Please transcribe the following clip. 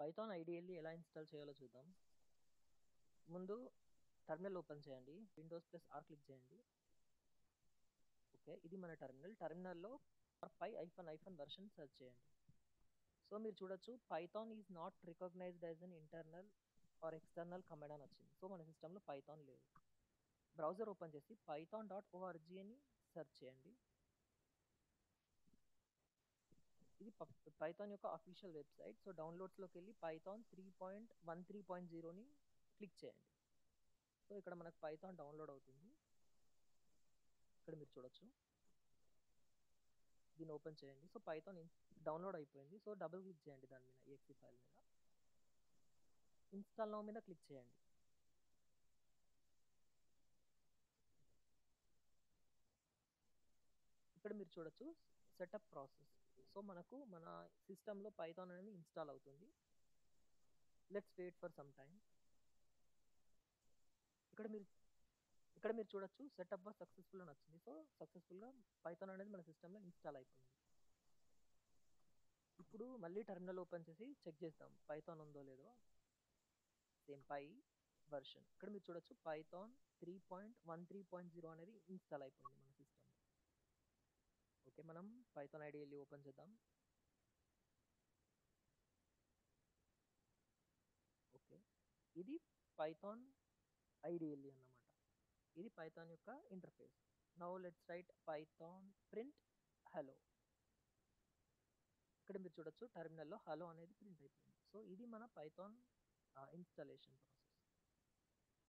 Python ideally ఎలా install చేయాలో చూద్దాం. ముందు టెర్మినల్ ఓపెన్ చేయండి. విండోస్ ప్లస్ ఆర్ క్లిక్ చేయండి. ఓకే, ఇది మన టెర్మినల్లో పై ఐఫన్ వెర్షన్ సెర్చ్ చేయండి. సో మీరు చూడొచ్చు python is not recognized as an internal or external command అని వచ్చింది. సో మన సిస్టంలో పైథాన్ లేదు. బ్రౌజర్ ఓపెన్ చేసి python.org అని సెర్చ్ చేయండి. ఇది పైథాన్ యొక్క అఫీషియల్ వెబ్సైట్. సో డౌన్లోడ్స్లోకి వెళ్ళి పైథాన్ 3.13.0ని క్లిక్ చేయండి. సో ఇక్కడ మనకు పైథాన్ డౌన్లోడ్ అవుతుంది. ఇక్కడ మీరు చూడొచ్చు, దీన్ని ఓపెన్ చేయండి. సో పైథాన్ డౌన్లోడ్ అయిపోయింది. సో డబుల్ క్లిక్ చేయండి దాని మీద, exe ఫైల్ మీద. ఇన్స్టాల్ నౌ మీద క్లిక్ చేయండి. ఇక్కడ మీరు చూడొచ్చు సెటప్ ప్రాసెస్. సో మనకు మన సిస్టంలో పైథాన్ అనేది ఇన్స్టాల్ అవుతుంది. Let's wait for some time. ఇక్కడ మీరు చూడొచ్చు సెటప్ వాస్ సక్సెస్ఫుల్ అని వచ్చింది. సో సక్సెస్ఫుల్గా పైథాన్ అనేది మన సిస్టంలో ఇన్స్టాల్ అయిపోయింది. ఇప్పుడు మళ్ళీ టెర్మినల్ ఓపెన్ చేసి చెక్ చేద్దాం పైథాన్ ఉందో లేదో. సేమ్ పై వర్షన్ ఇక్కడ మీరు చూడొచ్చు పైథాన్ 3.13.0 అనేది ఇన్స్టాల్ అయిపోయింది మన సిస్టంలో. ఓకే, మనం పైథాన్ ఐడియల్లీ ఓపెన్ చేద్దాం. ఓకే, ఇది పైథాన్ ఐడియల్లీ అన్నమాట. ఇది పైథాన్ యొక్క interface. Now let's write Python print hello. ఇక్కడ మీరు చూడొచ్చు టెర్మినల్లో హలో అనేది ప్రింట్ అయిపోయింది. సో ఇది మన పైథాన్ ఇన్స్టాలేషన్ ప్రాసెస్.